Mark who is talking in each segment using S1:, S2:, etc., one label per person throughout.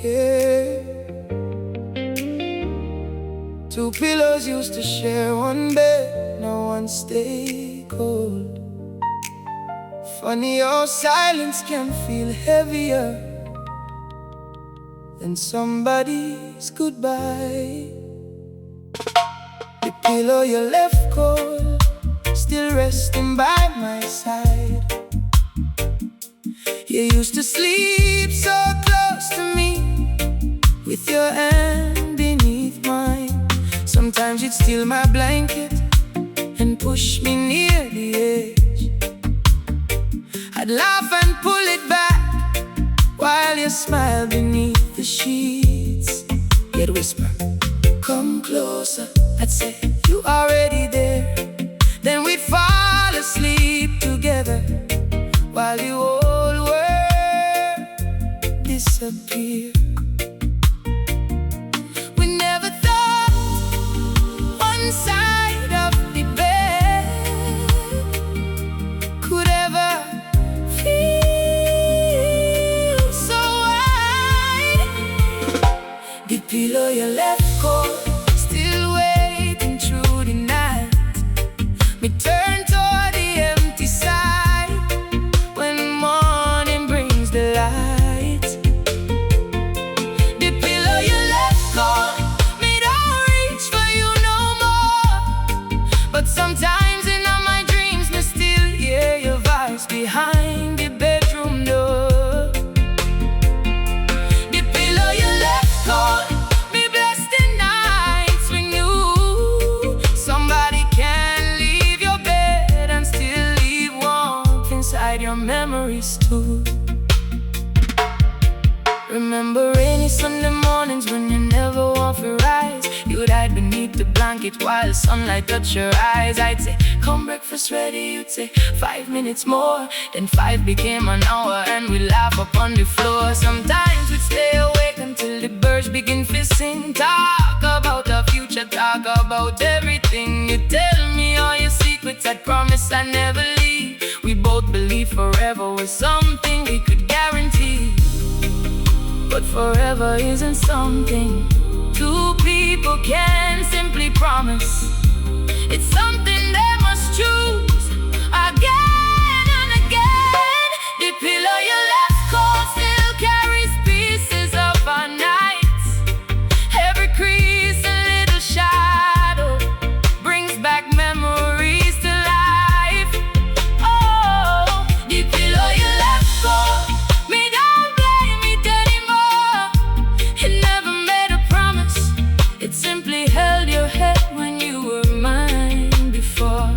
S1: Yeah. Two pillows used to share one bed, now one stay cold. Funny how silence can feel heavier than somebody's goodbye. The pillow you left cold, still resting by my side. You used to sleep so close to me, with your hand beneath mine. Sometimes you'd steal my blanket and push me near the edge. I'd laugh and pull it back while you smiled beneath the sheets. You'd whisper, "Come closer." I'd say, "You already there." Then we'd fall asleep together while you whole world disappear. We never thought one side of the bed could ever feel so wide. The pillow you left cold, still waiting through the night. Me turn toward the empty side when morning brings the light. The pillow you left cold, me don't reach for you no more. But sometimes in all my dreams, me still hear your voice behind the bedroom door. The pillow you left cold, me blessed the nights we knew somebody can leave your bed and still leave warmth inside your memories too. Remember rainy Sunday mornings when you never want to rise. You'd hide beneath the blanket while the sunlight touched your eyes. I'd say, "Come, breakfast ready." You'd say, "5 minutes more." Then 5 became an hour and we'd laugh up on the floor. Sometimes we'd stay awake until the birds begin to sing. Talk about our future, talk about everything. You tell me all your secrets, I'd promise I'd never leave. We both believe forever was something we could guarantee. But forever isn't something two people can simply promise. It's something they must choose again and again. The pillow you left cold still carries pieces of our nights. Every crease and little shadow brings back memories to life. Oh, the pillow you left cold, me don't blame it anymore. It never made a promise, it simply held your head when you were mine before.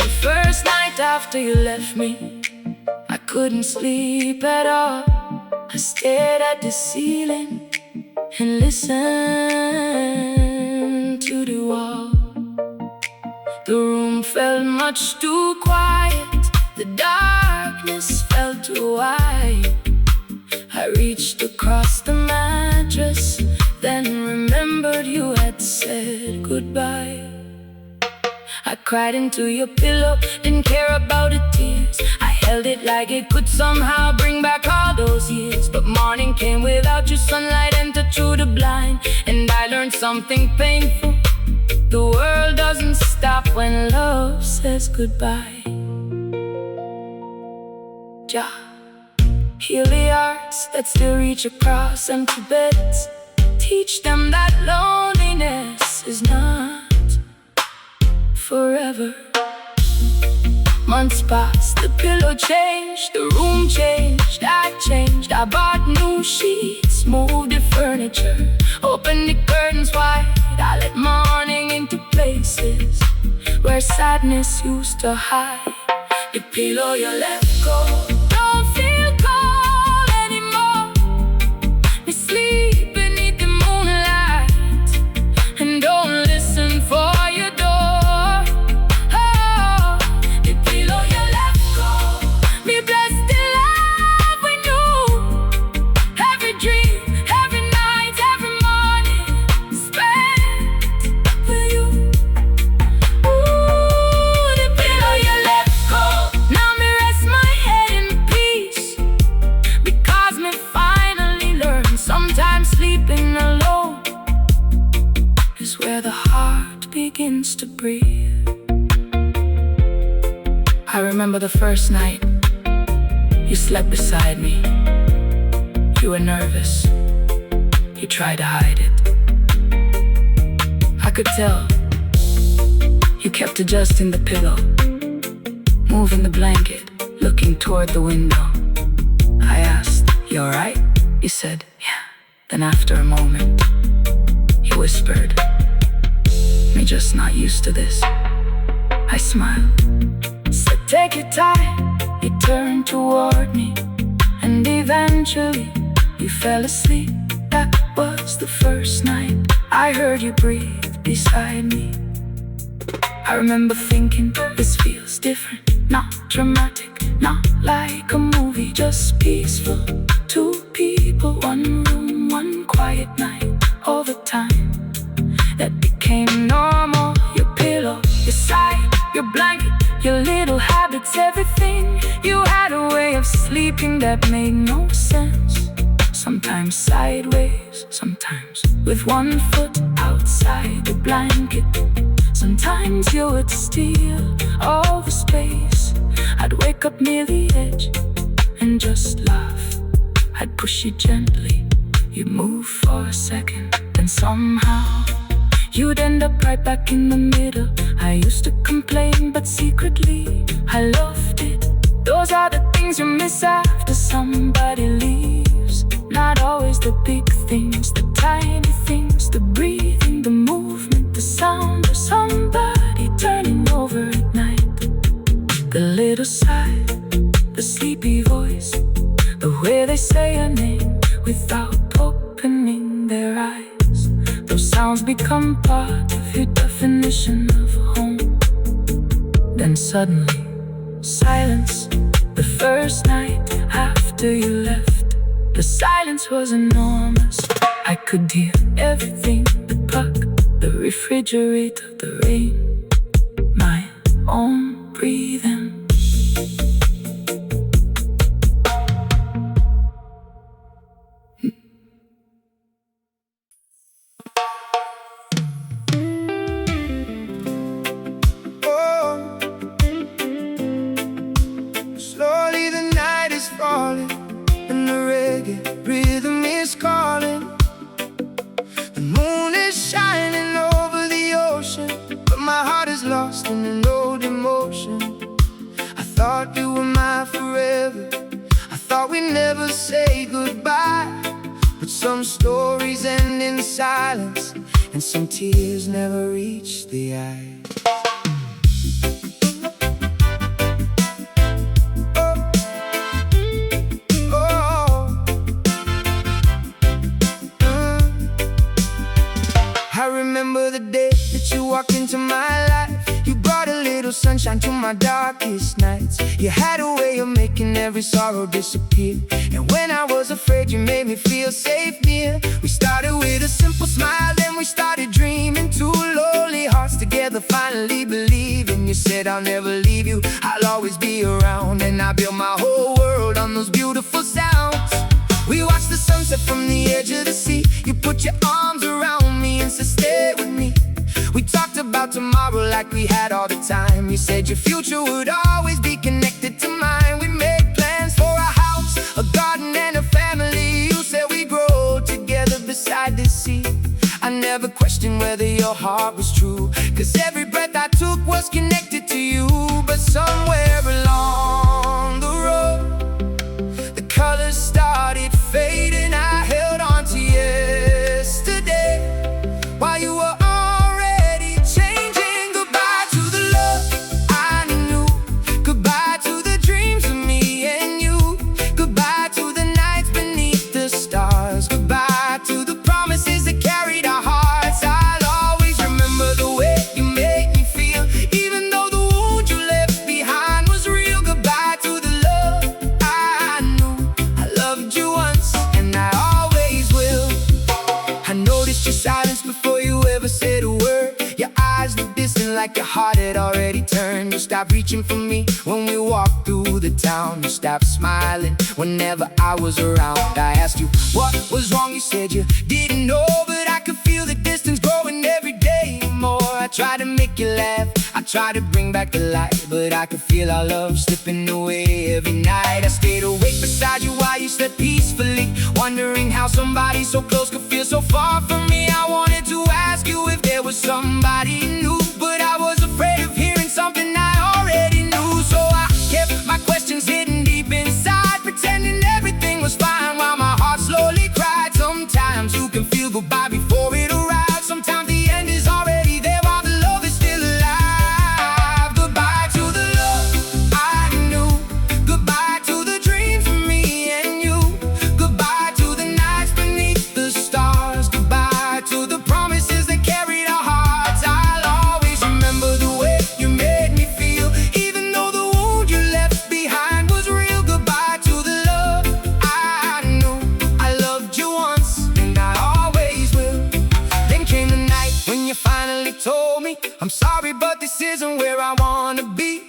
S1: The first night after you left me, I couldn't sleep at all. I stared at the ceiling and listened to the wall. The room felt much too quiet, the darkness felt too wide. I reached across the mattress, then remembered you had said goodbye. I cried into your pillow, didn't care about the tears. I held it like it could somehow bring back all those years. But morning came without you, sunlight entered through the blind, and I learned something painful. The world doesn't stop when love says goodbye. Jah, heal the hearts that still reach across empty beds. Teach them that loneliness is not forever. Months passed, the pillow changed, the room changed, I changed. I bought new sheets, moved the furniture, opened the curtains wide. I let morning into places where sadness used to hide. The pillow you left cold don't feel cold anymore. Me sleep beneath the moonlight and don't listen for your door. Oh, the pillow you left cold, me blessed the love we knew. Every dream, every night, every morning spent with you. Ooh, the pillow you left cold, now me rest my head in remember the first night you slept beside me. You were nervous. You tried to hide it. I could tell. You kept adjusting the pillow, moving the blanket, looking toward the window. I asked, "You alright?" You said, "Yeah." Then after a moment, you whispered, "Me just not used to this." I smiled, said, "Take your time." You turned toward me, and eventually you fell asleep. That was the first night I heard you breathe beside me. I remember thinking, this feels different, not dramatic, not like a movie, just peaceful. Two people, one room, one quiet night. All the time that became normal. Your pillow, your side, your blanket, your little habits, everything. You had a way of sleeping that made no sense. Sometimes sideways, sometimes with one foot outside the blanket. Sometimes you would steal all the space. I'd wake up near the edge and just laugh. I'd push you gently, you'd move for a second, then somehow you'd end up right back in the middle. I used to complain, but secretly I loved it. Those are the things you miss after somebody leaves. Not always the big things, the tiny things, the breathing, the movement, the sound of somebody turning over at night. The little sigh, the sleepy voice, the way they say your name without opening their eyes. Those sounds become part of your definition of home. Then suddenly, silence. The first night after you left, the silence was enormous. I could hear everything, the puck, the refrigerator, the rain, my own breathing.
S2: Slowly the night is falling, and the reggae rhythm is calling. The moon is shining over the ocean, but my heart is lost in an old emotion. I thought you were mine forever, I thought we'd never say goodbye. But some stories end in silence, and some tears never reach the eye. I remember the day that you walked into my life. You brought a little sunshine to my darkest nights. You had a way of making every sorrow disappear. And when I was afraid, you made me feel safe near. We started with a simple smile, then we started dreaming. Two lonely hearts together finally believing. You said, "I'll never leave you, I'll always be around." And I built my whole world on those beautiful sounds. We watched the sunset from the edge of the sea. You put your arms around me and said, "Stay with me." We talked about tomorrow like we had all the time. You said your future would always be connected to mine. We made plans for a house, a garden and a family. You said we'd grow together beside the sea. I never questioned whether your heart was true, 'cause every breath I took was connected to you. But somewhere along the road, the colors started fading. I held on to yesterday while you were already changing. Goodbye to the love I knew. Goodbye to the dreams of me and you. Goodbye to the nights beneath the stars. Goodbye to the promises that carried our hearts. I'll always remember the way you made me feel, even though the wound you left behind was real. Goodbye to the love I knew. I loved you once, and I always will. I noticed your silence before you ever said a word. Your eyes looked distant like your heart had already turned. You stopped reaching for me when we walked through the town. You stopped smiling whenever I was around. I asked you what was wrong, you said you didn't know, but I could feel the distance growing every day more. I tried to make you laugh, I tried to bring back the light, but I could feel our love slipping away every night. I stayed awake beside you while you slept peacefully, wondering how somebody so close could feel so far from me. I wanted to ask you if there was somebody new, but I was afraid of hearing something I already knew. So I kept my questions hidden deep inside, pretending everything was fine while my heart slowly cried. Sometimes you can feel goodbye before it arrives. Sometimes the end is already there while the love is still alive. Goodbye to the love I knew. Goodbye to the dreams of me and you. Goodbye to the nights beneath the stars. Goodbye to the promises that carried our hearts. I'll always remember the way you made me feel, even though the wound you left behind was real. Goodbye to the love I knew. I loved you once and I always will. Then came the night when you finally told me, I'm sorry, but this isn't where I wanna be.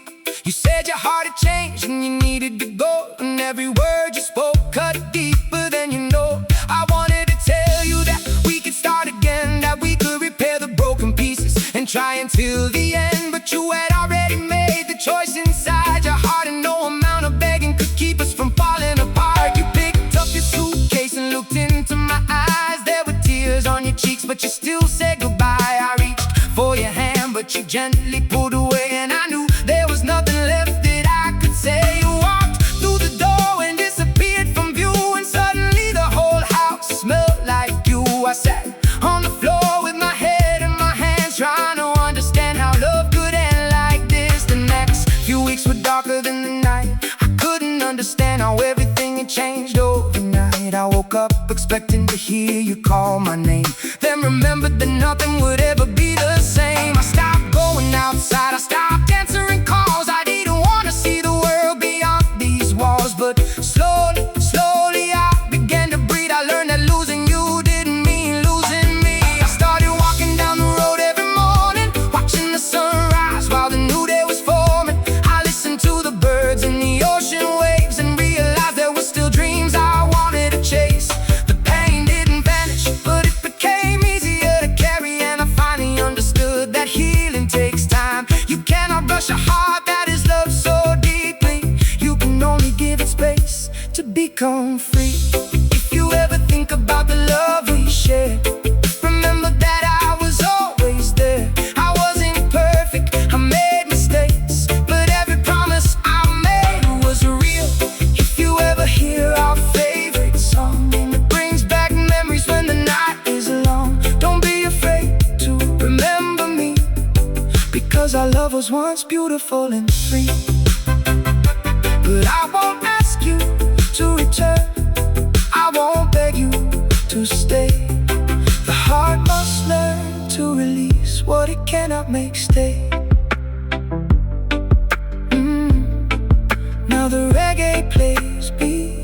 S2: You said your heart had changed and you needed to go, and every word you spoke cut deeper than you know. I wanted to tell you that we could start again, that we could repair the broken pieces and try until the end. But you had already made the choice inside your heart, and no amount of begging could keep us from falling apart. You picked up your suitcase and looked into my eyes. There were tears on your cheeks, but you still said goodbye. I reached for your hand, but you gently pulled away, and I knew there was nothing left that I could say. You walked through the door and disappeared from view, and suddenly the whole house smelled like you. I sat on the floor with my head in my hands, trying to understand how love could end like this. The next few weeks were darker than the night. I couldn't understand how everything had changed overnight. I woke up expecting to hear you call my name, then remembered that nothing would ever be the same. I stopped going outside, I stopped answering calls. I didn't want to see the world beyond these walls, but slowly, slowly I began to breathe. I learned that losing you didn't mean losing me. I started walking down the road every morning, watching the sunrise while the new day was forming. I listened to the birds and the ocean waves and realized there were still dreams I wanted to chase. The pain didn't vanish, but it became easier to carry, and I finally understood that healing takes time. You cannot rush a heart that is loved so deeply. You can only give it space to become free. If you ever think about the love we shared, remember that I was always there. I wasn't perfect, I made mistakes, but every promise I made was real. If you ever hear our favorite song, it brings back memories when the night is long, don't be afraid to remember me, because our love was once beautiful and free. But I won't ask you to return, I won't beg you to stay. The heart must learn to release what it cannot make stay. Now the reggae plays beat.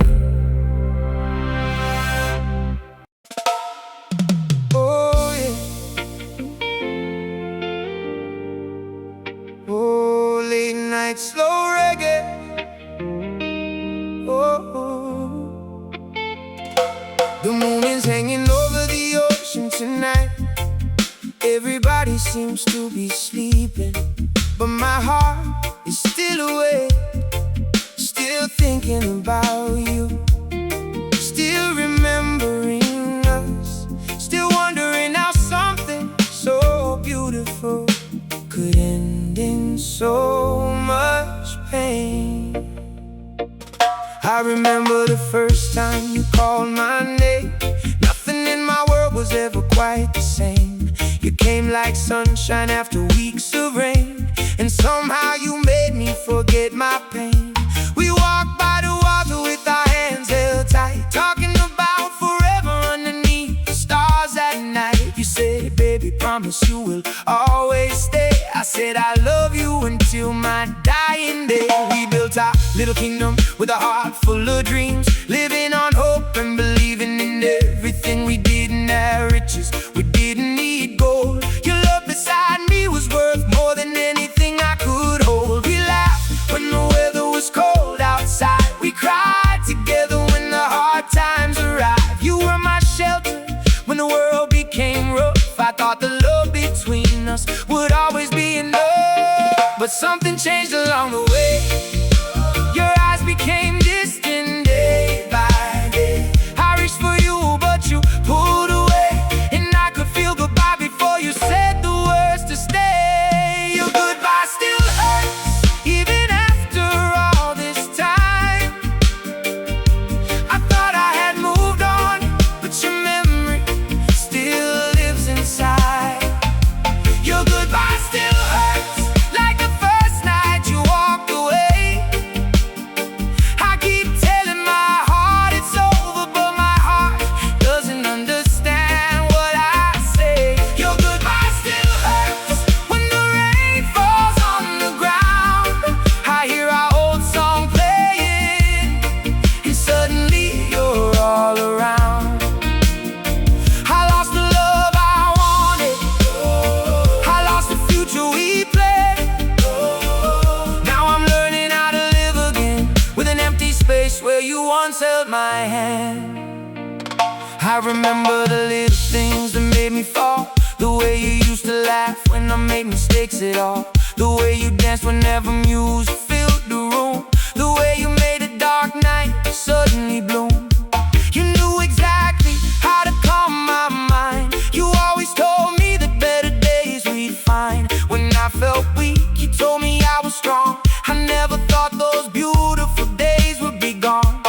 S2: Oh yeah. Oh, late night slow reggae. Oh, the moon is hanging over the ocean tonight. Everybody seems to be sleeping, but my heart is still awake, still thinking about you, still remembering us, still wondering how something so beautiful could end in so much pain. I remember the first time you called my name. Nothing in my world was ever quite the same. You came like sunshine after weeks of rain, and somehow you made me forget my pain. We walked by the water with our hands held tight, talking about forever underneath the stars at night. You said, baby, promise you will always stay. I said, I love you until my dying day. We built our little kingdom with a heart full of dreams, living on hope and believing in everything. We didn't have riches, we didn't need gold. Your love beside me was worth more than anything I could hold. We laughed when the weather was cold outside, we cried together when the hard times arrived. You were my shelter when the world became rough. I thought the love between us would changed along the way. Your eyes became distant day by day. I reached for you, but you pulled away, and I could feel goodbye before you said the words to stay. Your goodbye still hurts, even after all this time. I thought I had moved on, but your memory still lives inside. Your goodbye still hurts, like the first night you walked away. I keep telling my heart it's over, but my heart doesn't understand what I say. Your goodbye still hurts, when the rain falls on the ground. I hear our old song playing, and suddenly you're all around. I lost the love I wanted, I lost the future we planned. Now I'm learning how to live again, with an empty space where you once held my hand. I remember the little things that made me fall, the way you used to laugh when I made mistakes at all, the way you danced whenever music filled the room, the way you made a dark night suddenly bloom. You knew exactly how to calm my mind. You always told me that better days we'd find. When I felt weak, you told me I was strong. I never thought those beautiful days would be gone.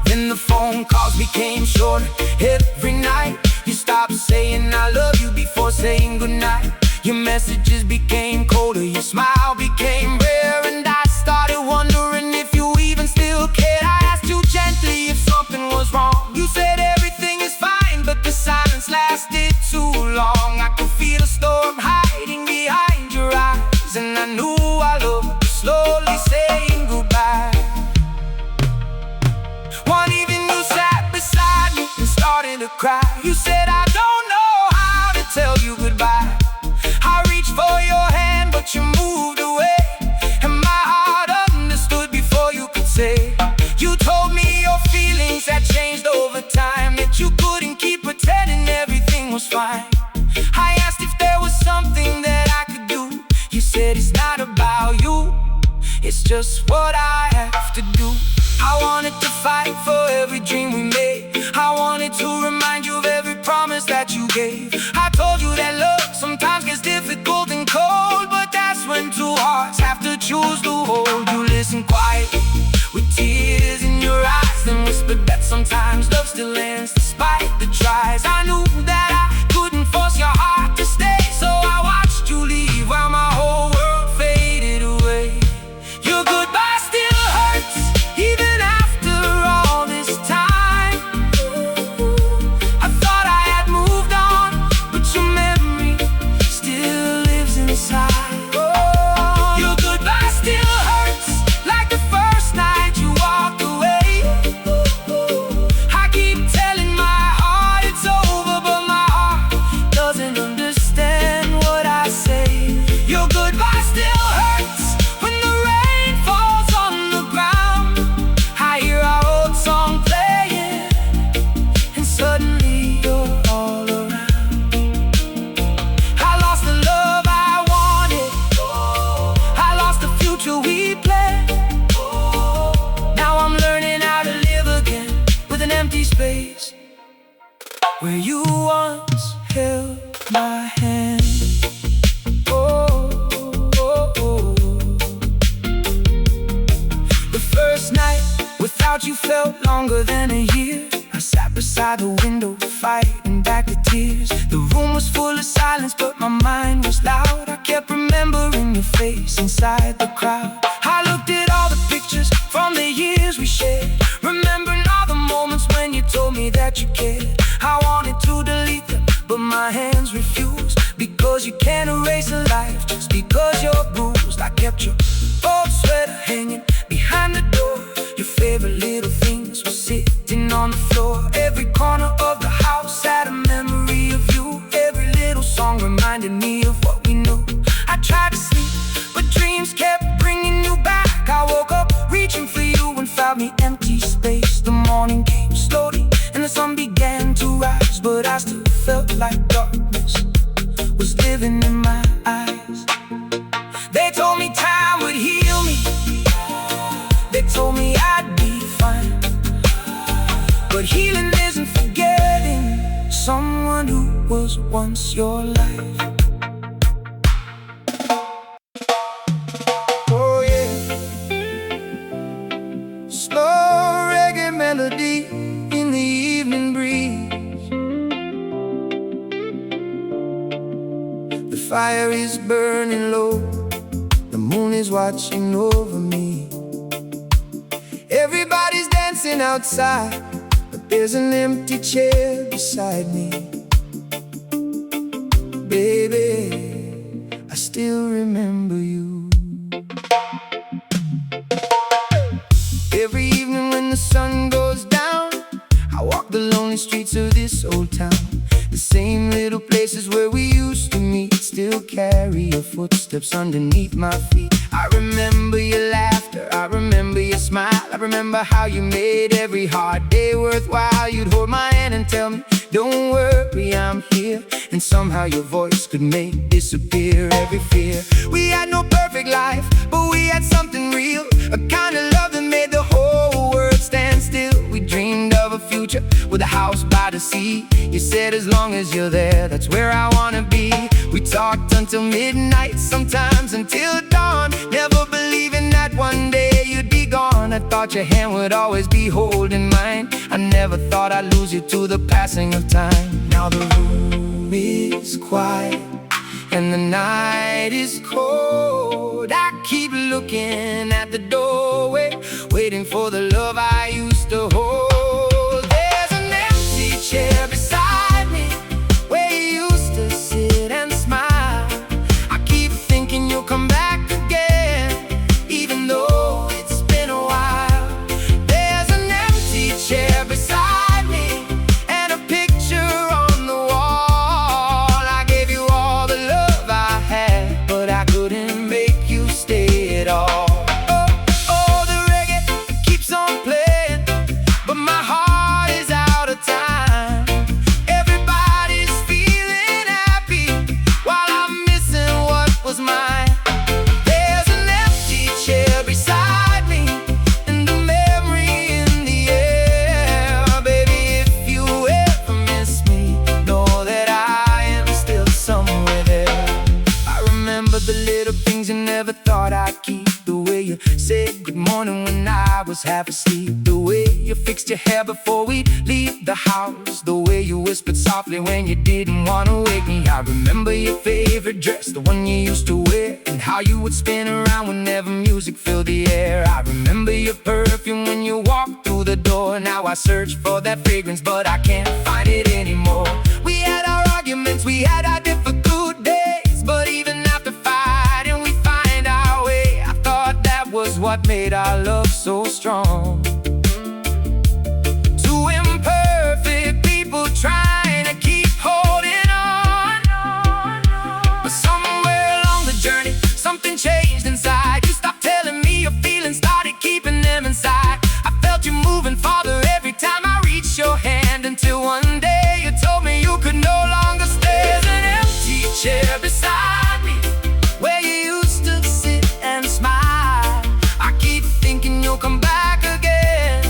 S2: Then the phone calls became shorter every night. You stopped saying I love you before saying goodnight. Your messages became colder, your smile became rare, and I started wondering if you even still cared. I asked you gently if something was wrong. You said everything is fine, but the silence lasted too long. I could feel a storm hiding behind your eyes, and I knew our love was slowly saying goodbye. One evening you sat beside me and started to cry. You said I don't know how to tell you goodbye. I reached for your hand, but you moved away, and my heart understood before you could say. You told me your feelings had changed over time, that you couldn't keep pretending everything was fine. I asked if there was something that I could do. You said it's not about you, it's just what I have to do. I wanted to fight for every dream we made. I wanted to remind you of every promise that you gave. I told you that love sometimes gets difficult and cold, but that's when two hearts have to choose to hold. You listened quietly, with tears in your eyes, then whispered that sometimes love still ends despite the tries. I knew that I couldn't force your heart to stay, so I watched you leave while my whole world faded away. Your goodbye still hurts, even after all this time. I thought I had moved on, but your memory still lives inside. Your goodbye still hurts, like the first night you walked away. I keep telling my heart it's over, but my heart doesn't understand what I say. Your goodbye still hurts, when the rain falls on the ground. I hear our old song playing, and suddenly you're all around. I lost the love I wanted, I lost the future we planned. Now I'm learning how to live again, with an empty space where you once held my hand. The first night without you felt longer than a year. I sat beside the window, fighting back the tears. The room was full of silence, but my mind was loud. I kept remembering your face inside the crowd. I looked at all the pictures from the years we shared, remembering all the moments when you told me that you cared. I wanted to delete them, but my hands refused, because you can't erase a life just because you're bruised. I kept your old sweater hanging behind the door. Your favorite little things were sitting on the floor. Every corner of the house had a memory of you. Every little song reminded me of what we knew. I tried to sleep, but dreams kept bringing you back. I woke up reaching for you and found me empty space. The morning came slowly and the sun began to rise, but I still felt like darkness was living in my eyes. They told me time would heal But healing isn't forgetting someone who was once your life. Oh yeah, slow reggae melody in the evening breeze. The fire is burning low, the moon is watching over me. Everybody's dancing outside, but there's an empty chair beside me. Baby, I still remember you. Every evening when the sun goes down, I walk the lonely streets of this old town. The same little places where we used to meet still carry your footsteps underneath my feet. I remember your laughter, I remember your smile, I remember how you made every hard day worthwhile. You'd hold my hand and tell me, don't worry, I'm here. And somehow your voice could make disappear every fear. We had no perfect life, but we had something real, a kind of love that made the whole world stand still. We dreamed of a future with a house by the sea. You said as long as you're there, that's where I wanna be. We talked until midnight, sometimes until dawn, never believing that one day you'd be gone. I thought your hand would always be holding mine. I never thought I'd lose you to the passing of time. Now the room is quiet and the night is cold. I keep looking at the doorway, waiting for the love I used to hold. There's an empty chair beside me, where you used to sit and smile. I keep thinking you'll come back again, even though it's been a while. There's an empty chair beside me and a picture on the wall. I gave you all the love I had, but I couldn't make you stay at all. Oh, the reggae keeps on playing, but my heart is out of time. Everybody's feeling happy while I'm missing what was mine. There's an empty chair beside me and a memory in the air. Baby, if you ever miss me, know that I am still somewhere there. I remember the little things you never thought I'd keep. The way you said good morning when I was half asleep. The way you fixed your hair before we'd leave the house. The way you whispered softly when you didn't want to wake me. I remember your favorite dress, the one you used to wear, and how you would spin around whenever music filled the air. I remember your perfume when you walked through the door. Now I search for that fragrance, but I can't find it anymore. We had our arguments, we had our difficult days, but even after fighting, we find our way. I thought that was what made our love so strong. Two imperfect people trying to keep holding on, but somewhere along the journey, something changed inside. You stopped telling me your feelings, started keeping them inside. I felt you moving farther every time I reached your hand, until one day you told me you could no longer stay. There's an empty chair beside me, where you used to sit and smile. I keep thinking you'll come back again,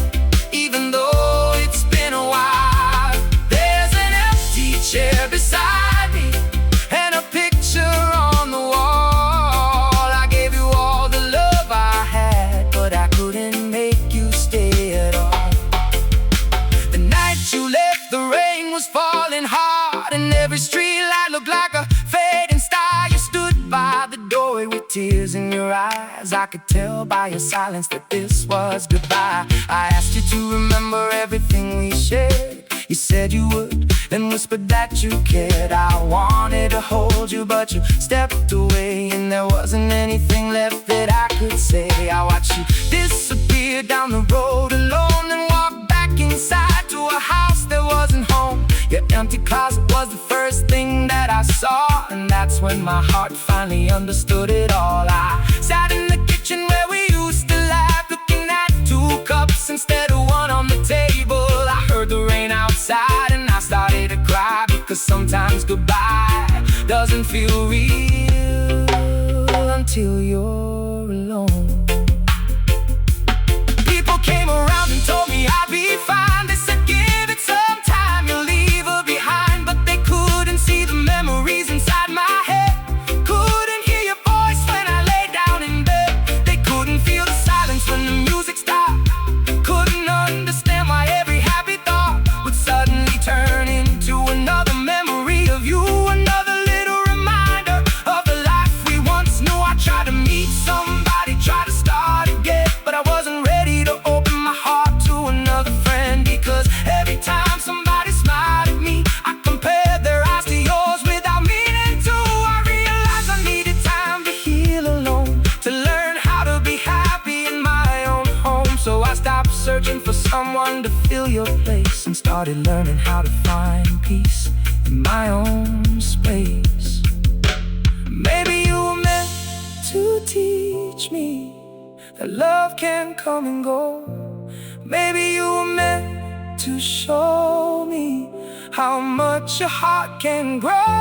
S2: even though it's been a while. There's an empty chair beside me and a picture on the wall. I gave you all the love I had, but I couldn't make you stay at all. The night you left, the rain was falling hard, and every street light looked like a fading star. You stood by the doorway with tears in your eyes. I could tell by your silence that this was goodbye. I asked you to remember everything we shared. You said you would, then whispered that you cared. I wanted to hold you, but you stepped away, and there wasn't anything left that I could say. I watched you disappear down the road alone, and walk back inside to a house that wasn't home. Your empty closet was the first thing that I saw, and that's when my heart finally understood it all. I sat in the kitchen where we used to laugh, looking at 2 cups instead of one on the table. I heard the rain outside and I started to cry, because sometimes goodbye doesn't feel real until you're alone. People came around and told me I'd be fine. They said, give searching for someone to fill your place, and started learning how to find peace in my own space. Maybe you were meant to teach me that love can come and go. Maybe you were meant to show me how much your heart can grow.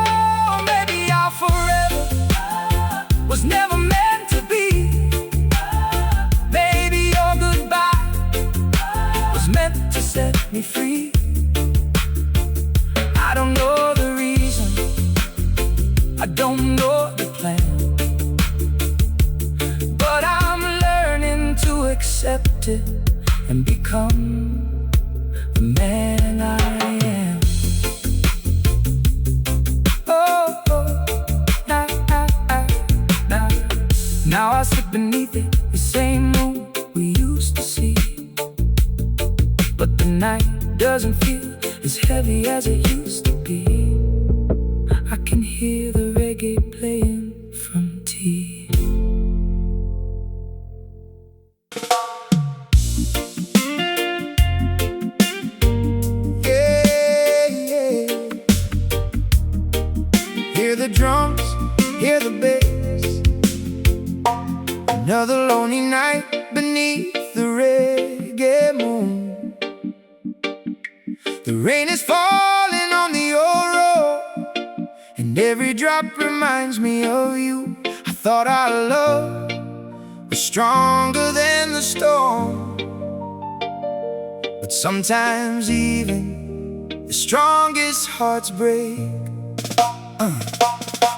S2: Maybe our forever was never meant to be. Maybe your goodbye was meant to set me free. I don't know the reason, I don't know the plan, but I'm learning to accept it and become the man I am. Oh, oh, nah, nah, nah, nah. Now I sit beneath it, the same moon we used to see, but the night doesn't feel as heavy as it used to be. I can hear the reggae playing from tea. Hear the drums, hear the bass. Another lonely night beneath the reggae moon. The rain is falling on the old road, and every drop reminds me of you. I thought our love was stronger than the storm, but sometimes even the strongest hearts break.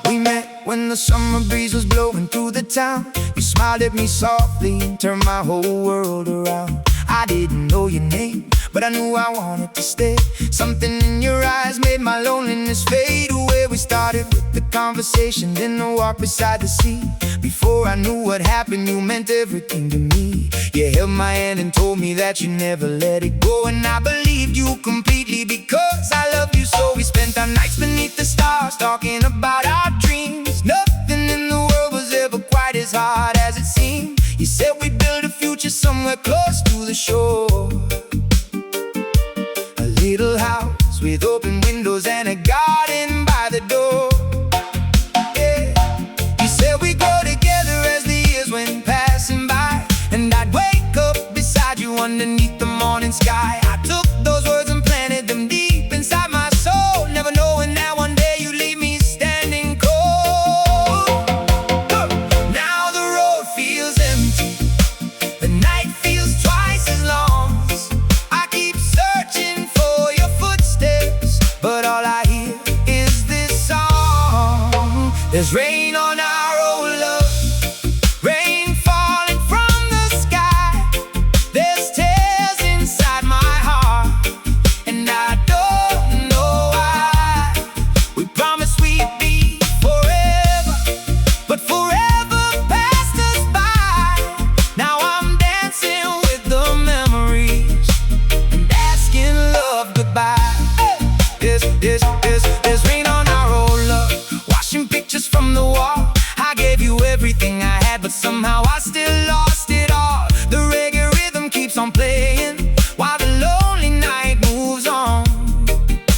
S2: We met when the summer breeze was blowing through the town. You smiled at me softly and turned my whole world around. I didn't know your name, but I knew I wanted to stay. Something in your eyes made my loneliness fade away. We started with the conversation, then the walk beside the sea. Before I knew what happened, you meant everything to me. You held my hand and told me that you never let it go, and I believed you completely because I love you so. We spent our nights beneath the stars, talking about our dreams. Nothing in the world was ever quite as hard as it seemed. You said we'd build a future somewhere close to the shore, a little house with open windows and a garden by the door. Yeah. You said we'd grow together as the years went passing by, and I'd wake up beside you underneath the morning sky. I took those words and planted them deep inside my soul, never knowing that one day you'd leave me standing cold. Now the road feels empty, the night feels twice as long. I keep searching for your footsteps, but all I hear is this song. There's rain on our old love, rain falling from the sky. There's tears inside my heart, and I don't know why. We promised we'd be forever, but forever passed us by. Now I'm dancing with the memories and asking love goodbye. There's rain on our old love, washing pictures from the wall. I gave you everything I had, but somehow I still lost it all. The reggae rhythm keeps on playing while the lonely night moves on,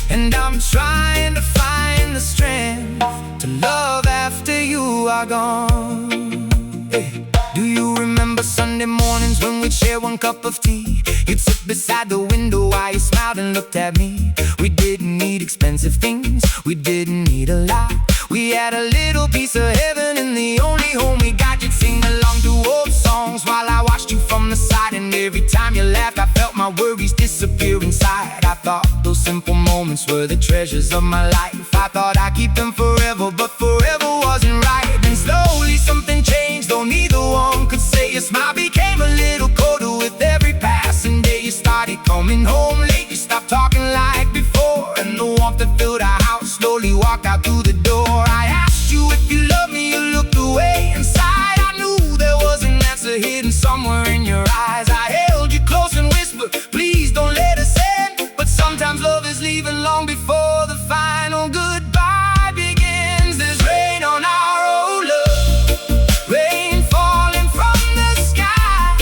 S2: and I'm trying to find the strength to love after you are gone. Hey. Do you remember Sunday mornings when we'd share one cup of tea? You'd sit beside the window while you smiled and looked at me. We didn't need expensive things, we didn't need a lot. We had a little piece of heaven in the only home we got. You'd sing along to old songs while I watched you from the side, and every time you laughed I felt my worries disappear inside. I thought those simple moments were the treasures of my life. I thought I'd keep them forever, but forever wasn't right. Then slowly something changed, though neither one could say. Your smile became a little colder with every passing day. You started coming home late, you stopped talking like before, and the warmth that filled our house slowly walked out through the door. I asked you if you loved me, you looked away. Inside I knew there was an answer hidden somewhere in your eyes. I held you close and whispered, please don't let us end. But sometimes love is leaving long before the final goodbye begins. There's rain on our old love, rain falling from the sky.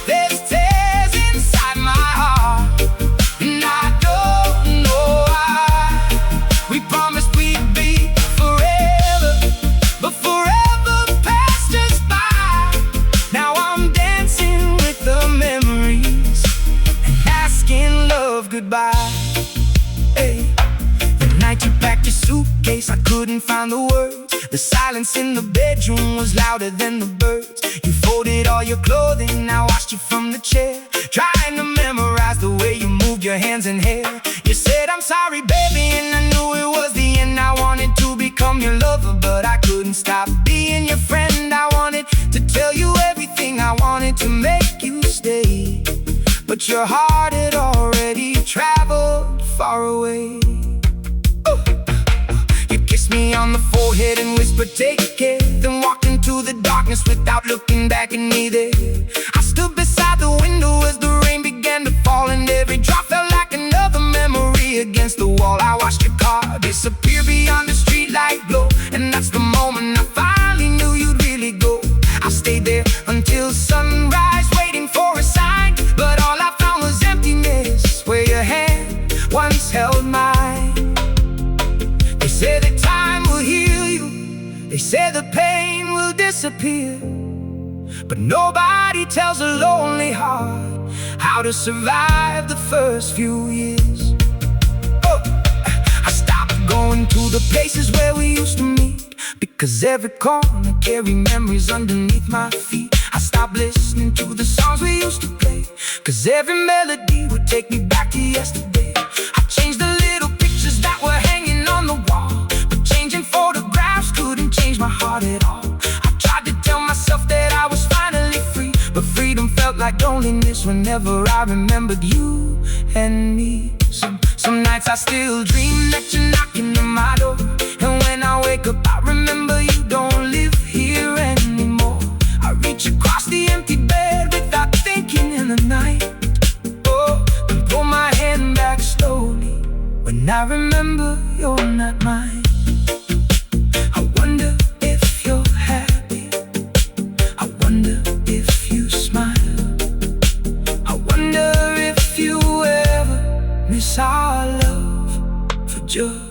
S2: There's tears inside silence in the bedroom was louder than the birds. You folded all your clothing, I watched you from the chair, trying to memorize the way you moved your hands and hair. You said, I'm sorry, baby, and I knew it was the end. I wanted to become your lover, but I couldn't stop being your friend. I wanted to tell you everything, I wanted to make you stay, but your heart had already traveled far away. You kissed me on the forehead and whispered, take care, then walked into the darkness without looking back at me there. I stood beside the window as the rain began to fall, and every drop felt like another memory against the wall. I watched your car disappear beyond the streetlight glow, and that's the moment I finally knew you'd really go. I stayed there until sunrise, waiting for a sign, but all I found was emptiness where your hand once held mine. They said that time will heal you, they said the pain will disappear, but nobody tells a lonely heart how to survive the first few years. I stopped going to the places where we used to meet, because every corner carried memories underneath my feet. I stopped listening to the songs we used to play, because every melody would take me back to yesterday. I changed the little pictures that were hanging on the wall, but changing photographs couldn't change my heart at all. I tried to tell myself that I was finally free, but freedom felt like loneliness whenever I remembered you and me. Some nights I still dream that you're knocking on my door, and when I wake up I remember you don't live here anymore. I reach across the empty bed without thinking in the night, and pull my hand back slowly when I remember you're not mine. I wonder if you're happy, I wonder if you smile, I wonder if you ever miss our love for just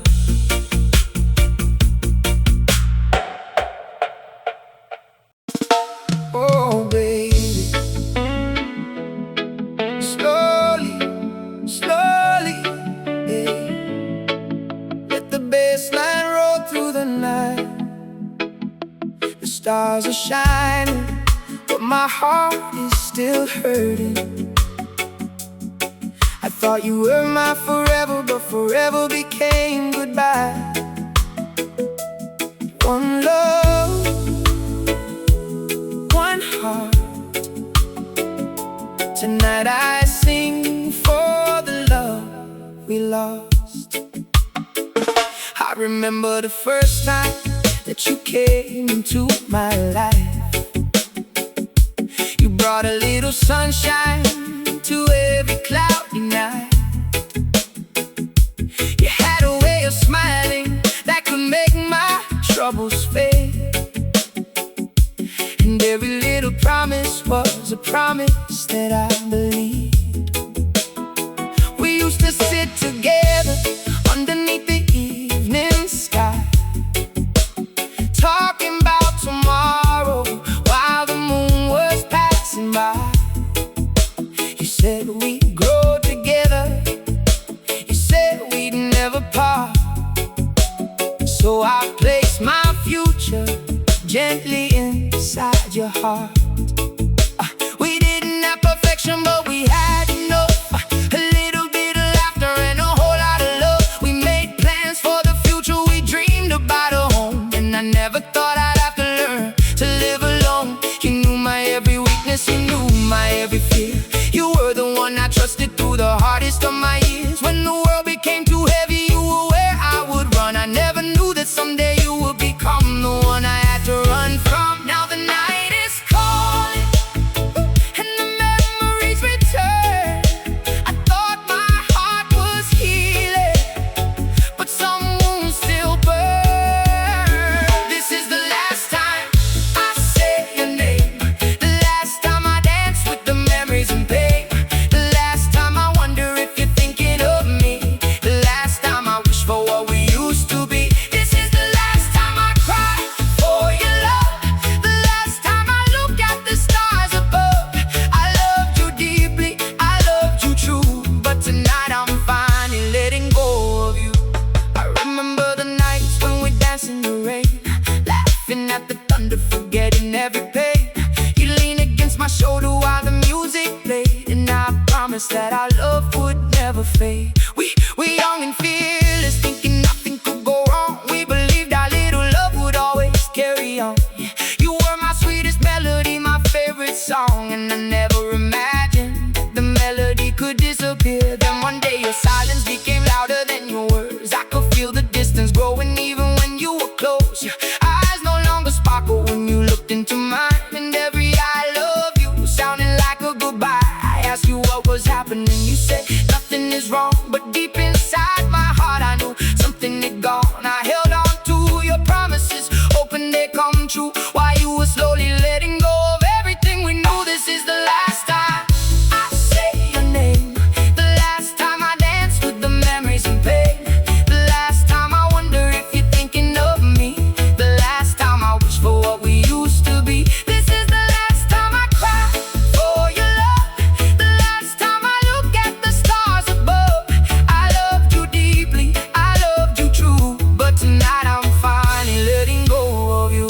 S2: oh, baby. Slowly, slowly, hey. Let the bass line roll through the night. The stars are shining, but my heart is still hurting. I thought you were my forever, but forever became goodbye. One love, one heart. Tonight I sing for the love we lost. I remember the first time that you came into my life. You brought a little sunshine to every cloudy night. You had a way of smiling that could make my troubles fade, and every little promise was a promise that I believed. We used to sit together underneath the evening sky, talking about tomorrow while the moon was passing by. You said we'd grow together, you said we'd never part, so I placed my future gently inside your heart. We didn't have perfection, but we had enough. A little bit of laughter and a whole lot of love. We made plans for the future, we dreamed about a home, and I never thought I'd have to learn to live alone. You knew my every weakness, you knew my every fear. You were the one I trusted through the hardest of my years. When the world became too heavy, you were where I would run. I never knew that someday you would become the one I had to run from. Now the night is calling, and the memories return. promised that our love would never fade. We young and fearless, thinking nothing could go wrong. We believed our little love would always carry on. You were my sweetest melody, my favorite song, and I never imagined the melody could disappear. Then one day your silence became louder than your words. I could feel the distance growing even when you were close. Your eyes no longer sparkle when you looked into mine, and every I love you sounded like a goodbye. I asked you what was happening, you said nothing is wrong, but deep inside my heart I knew something had gone. I held on to your promises, hoping they'd come true, while you were slowly letting go of everything we knew. This is the last time I say your name, the last time I dance with the memories and pain, the last time I wonder if you're thinking of me, the last time I wish for what we used to be. This is the last time I cry for your love, the last time I look at the stars above. I loved you deeply, I loved you true, but tonight I'm finally letting go of you.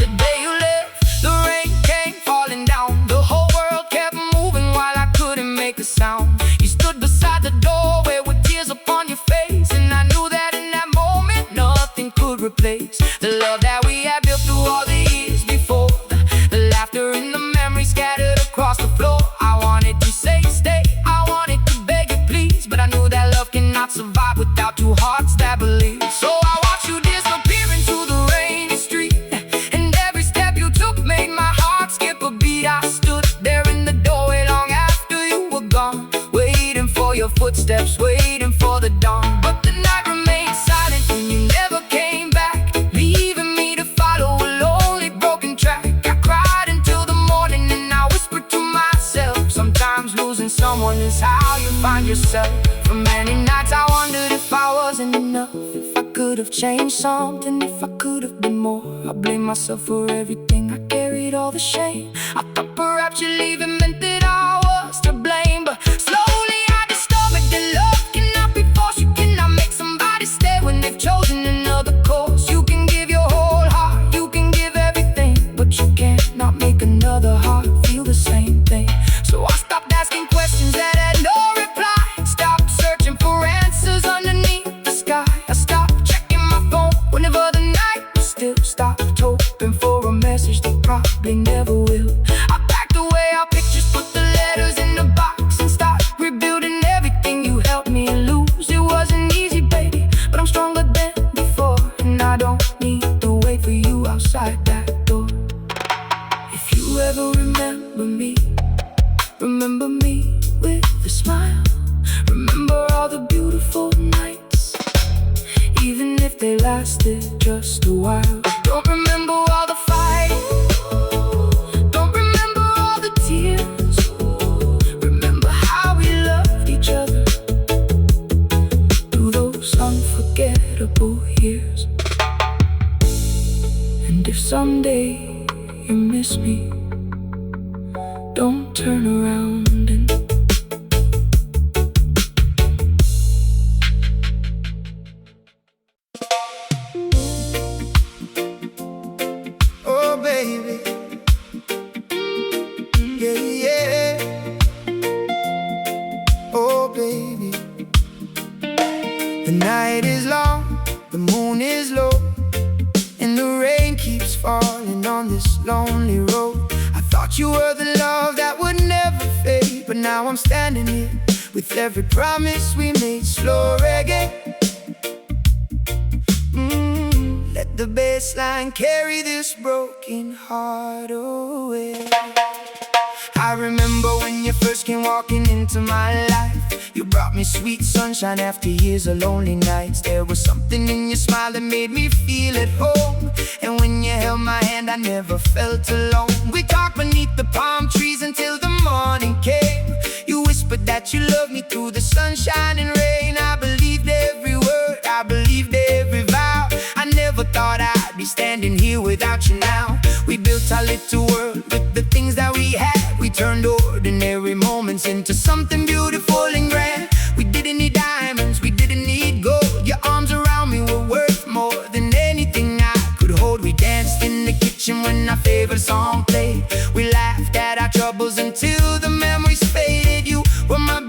S2: The day you left, the rain came falling down, the whole world kept moving while I couldn't make a sound. You stood beside the doorway with tears upon your face, and I knew that in that moment nothing could replace the love that we had built through all the years before. The laughter and the memories scattered across the floor. I wanted to say stay, I wanted to beg you please, but I knew that love cannot survive without two hearts that believe. So I watched you disappear into the rainy street, and every step you took made my heart skip a beat. I stood there in the doorway long after you were gone, waiting for your footsteps, waiting for the dawn. But the night remained silent and you never came back, leaving me to follow a lonely broken track. I cried until the morning and I whispered to myself, sometimes losing someone is how you find yourself. For many nights I wondered if I wasn't enough, if I could have changed something, if I could have been more. I blame myself for everything, I carried all the shame. I thought perhaps you leaving meant that I was to blame, but slowly I discovered that love cannot be forced. You cannot make somebody stay when they've chosen another course. You can give your whole heart, you can give everything, but you cannot make another heart feel the same thing. So I stopped asking questions that had no reply, stopped searching for answers underneath the sky. I stopped checking my phone whenever the night was still, stopped hoping for a message that probably never will. I packed away our pictures, put the letters in the box, and started rebuilding everything you helped me lose. It wasn't easy, baby, but I'm stronger than before, and I don't need to wait for you outside that door. If you ever remember me with a smile. Remember all the beautiful nights, even if they lasted just a while. Don't remember all the fighting, don't remember all the tears. Remember how we loved each other through those unforgettable years. And if someday you miss me, don't turn around and oh baby, yeah, yeah. Oh baby, the night is long, the moon is low, and the rain keeps falling on this lonely road. I thought you were the love that would never fade, but now I'm standing here with every promise we made. Slow reggae, let the bass line carry this broken heart away. I remember when you first came walking into my life. You brought me sweet sunshine after years of lonely nights. There was something in your smile that made me feel at home, and when you held my hand I never felt alone. We talked beneath the palm trees until the morning came. You whispered that you loved me through the sunshine and rain. I believed every word, I believed every vow. I never thought I'd be standing here without you now. We built our little world with the things that we had. We turned ordinary moments into something beautiful and grand. We didn't need diamonds, we didn't need gold. Your arms around me were worth more than anything I could hold. We danced in the kitchen when our favorite song played. We laughed at our troubles until the memories faded. You were my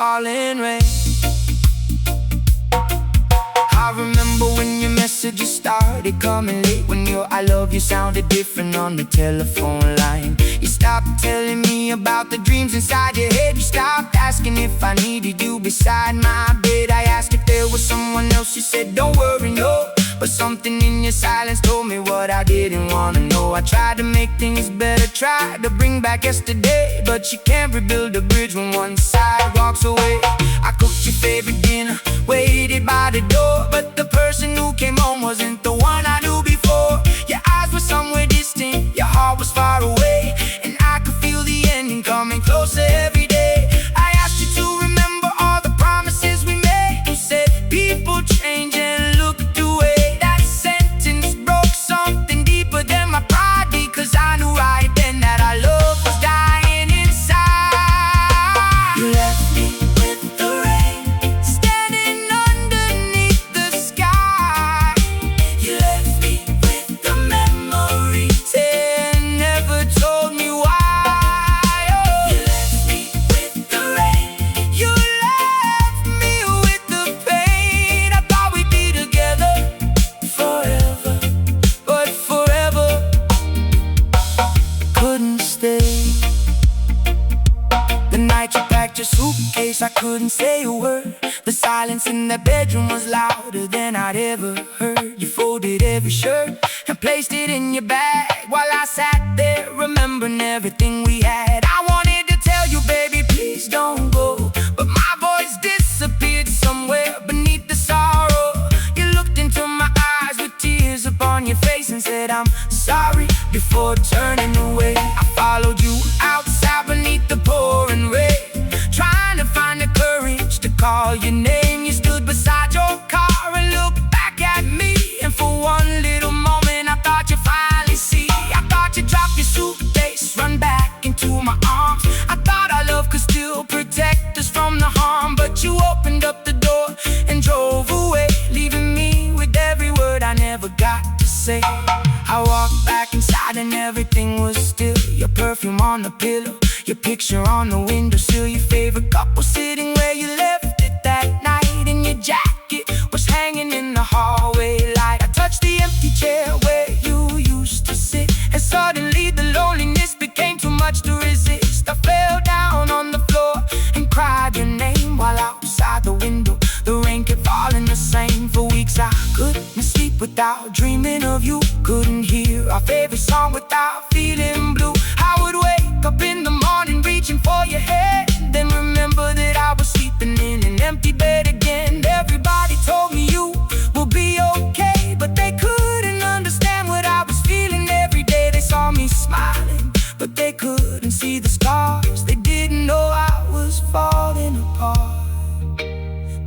S2: falling rain. I remember when your messages started coming late, when your I love you sounded different on the telephone line. You stopped telling me about the dreams inside your head. You stopped asking if I needed you beside my bed. I asked if there was someone else, you said don't worry, no. But something in your silence told me what I didn't wanna know. I tried to make things better, tried to bring back yesterday, but you can't rebuild a bridge when one side walks away. I cooked your favorite dinner, waited by the door, but the person who came home wasn't the one I knew before. Your eyes were somewhere distant, your heart was far away, and I could feel the ending coming closer every day. I asked you to remember all the promises we made. You said people change and look away. Cause I knew right then that our love was dying inside. You left me with the rain, standing underneath the sky. You left me with the memories and never told me why. Oh. You left me with the rain, you left me with the pain. I thought we'd be together forever, but forever couldn't stay. The night you packed your suitcase, I couldn't say a word. The silence in the bedroom was louder than I'd ever heard. You folded every shirt and placed it in your bag while I sat there remembering everything we had. I wanted to tell you, baby, please don't go, but my voice disappeared somewhere beneath the sorrow. You looked into my eyes with tears upon your face and said, I'm sorry, before turning away. I followed you outside beneath the pouring rain, trying to find the courage to call your name. You stood beside your car and looked back at me, and for one little moment I thought you'd finally see. I thought you'd drop your suitcase, run back into my arms. I thought our love could still protect us from the harm, but you opened up the door and drove away, leaving me with every word I never got to say. I walked back inside and everything was still. Your perfume on the pillow, your picture on the windowsill, your favorite cup was sitting where you left it that night, and your jacket was hanging in the hallway light. I touched the empty chair where you used to sit, and suddenly the loneliness became too much to resist. I fell down on the floor and cried your name while outside the window the rain kept falling the same. For weeks I couldn't sleep without dreaming of you, couldn't hear our favorite song without feeling blue. I would wake up in the morning reaching for your head, then remember that I was sleeping in an empty bed again. Everybody told me you will be okay, but they couldn't understand what I was feeling every day. They saw me smiling, but they couldn't see the scars. They didn't know I was falling apart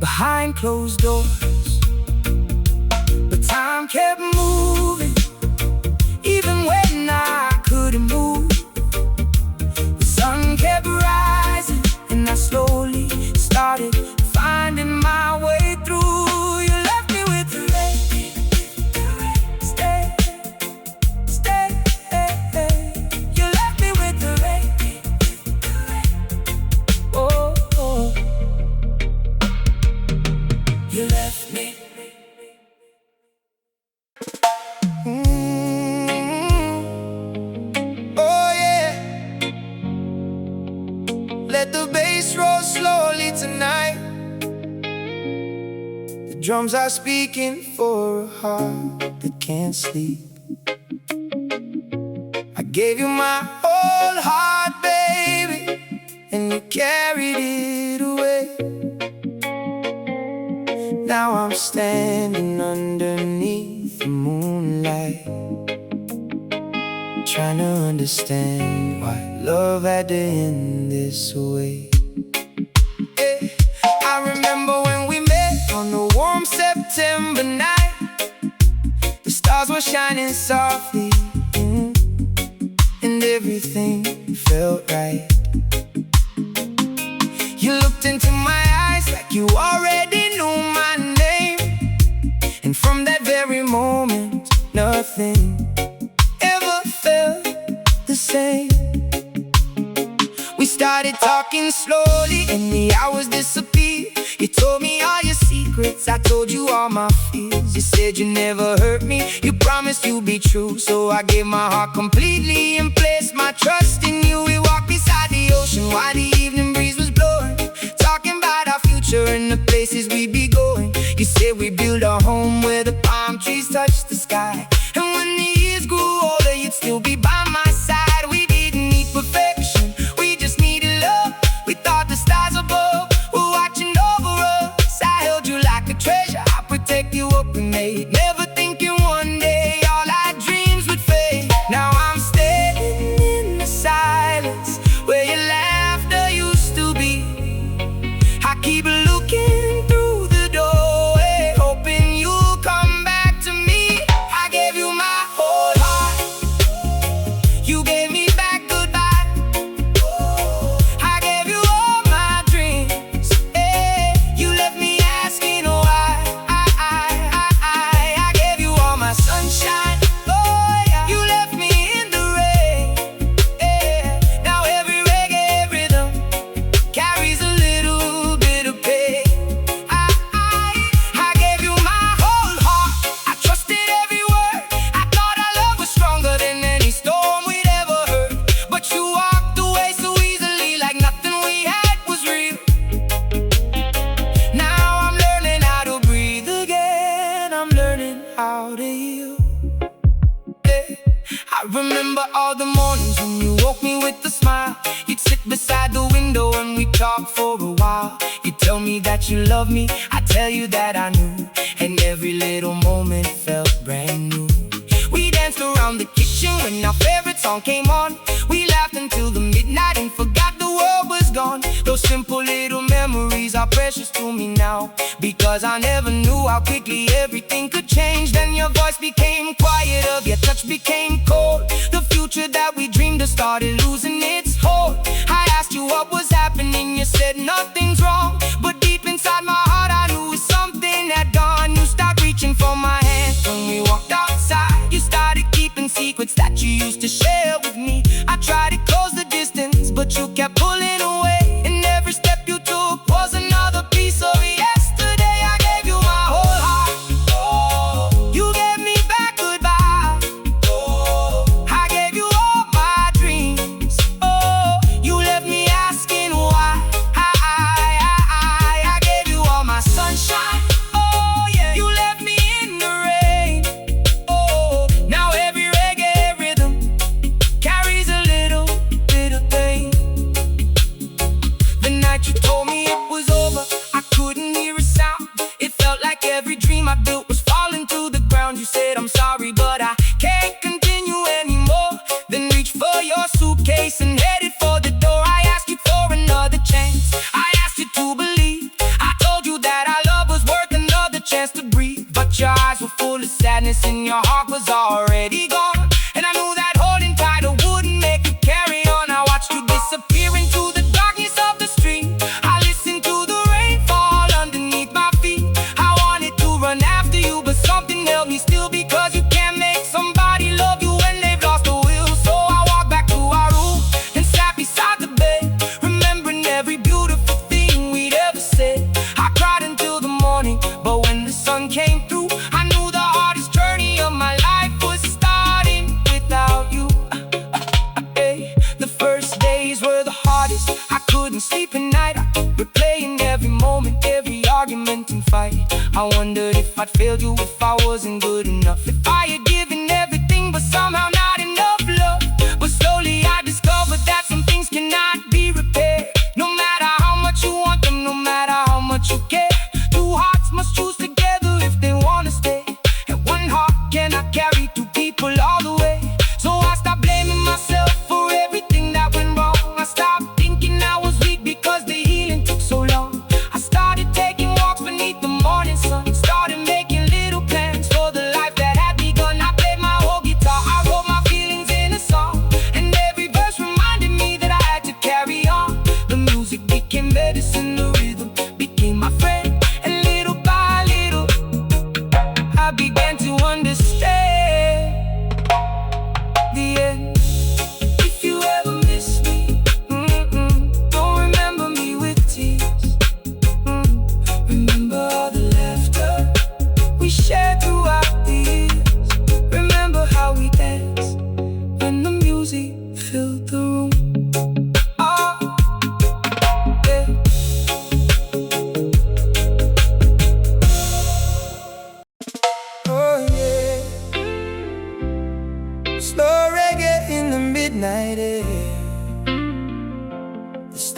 S2: behind closed doors. But time kept moving, even when I couldn't move. The sun kept rising, and I slowly started finding my way through. You left me with the rain, stay, stay. You left me with the rain, oh, oh. You left me. Oh yeah. Let the bass roll slowly tonight. The drums are speaking for a heart that can't sleep. I gave you my whole heart, baby, and you carried it away. Now I'm standing underneath the moonlight, trying to understand why love had to end this way. Yeah. I remember when we met on the warm September night. The stars were shining softly, and everything felt right. You looked into my eyes like you already knew my name, and from that very moment, nothing ever felt the same. We started talking slowly, and the hours disappeared. minutes, I told you all my fears. You said you never hurt me, you promised you'd be true. So I gave my heart completely and placed my trust in you. We walked beside the ocean while the evening breeze was blowing, talking about our future and the places we'd be going. You said we build a home where the palm trees touch the sky, and when the years grew older you'd still be by my side. We didn't need perfection, we just needed love. We thought the stars above were watching over us. I held you like a treasure, I protect you up and made, never thinking one day all our dreams would fade. Now I'm standing in the silence where your laughter used to be. I keep looking through the doorway, hoping you'll come back to me. I gave you my whole heart, you gave me back goodbye. I gave you all my dreams, you left me asking why. I gave you all my sunshine, oh yeah. You left me in the rain, Now every reggae rhythm carries a little bit of pain. I gave you my whole heart, I trusted every word. I thought our love was stronger than any storm we'd ever heard. But you walked away so easily, like nothing we had was real. Now I'm learning how to breathe again, I'm learning how to heal. I remember all the mornings when you woke me with a smile. You'd sit beside the window and we'd talk for a while. You'd tell me that you love me, I'd tell you that I knew, and every little moment felt brand new. We danced around the kitchen when our favorite song came on. We laughed until the midnight and forgot the world was gone. Those simple little memories are precious to me now, because I never knew how quickly everything could change. Then your voice became quieter, your touch became cold. The future that we dreamed of started losing its hold. I asked you what was happening, you said nothing's wrong, but deep inside my heart I knew something had gone. You stopped reaching for my hand when we walked outside. You started keeping secrets that you used to share with me. I tried to close the distance, but you kept pulling away, and every step you took was another piece of yesterday. I gave you my whole heart, oh, you gave me back goodbye. Oh, I gave you all my dreams, oh, you left me asking why. I gave you all my sunshine, oh yeah. You left me in the rain, oh. Now every reggae rhythm carries a little bit of pain. The night you told me it was over, I couldn't hear a sound. It felt like every dream I built was falling to the ground. You said I'm sorry, but I can't continue anymore. Then reached for your suitcase and headed for the door. I asked you for another chance, I asked you to believe. I told you that our love was worth another chance to breathe. But your eyes were full of sadness and your heart was already gone. And I knew that holding tighter wouldn't make you carry on. I watched you disappear into the darkness of the street. I listened to the rain fall underneath my feet. I wanted to run after you, but something held me still, because you can't make somebody love you when they've lost the will. So I walked back to our room and sat beside the bed, remembering every beautiful thing we'd ever said. I cried until the morning, but when the sun came through, I knew the hardest journey of my life was starting without you. The first days were the hardest, I couldn't sleep at night, replaying every moment, every argument and fight. I wondered if I'd failed you, if I wasn't good enough, if I had given everything but somehow not enough love. But slowly I discovered that some things cannot be repaired, no matter how much you want them, no matter how much you care. Two hearts must choose together if they wanna stay, and one heart cannot carry two people all the way. So I stopped blaming myself for everything that went wrong. I stopped thinking I was weak because the healing took so long. I started taking walks beneath the morning sun, started making little plans for the life that had begun. I played my whole guitar, I wrote my feelings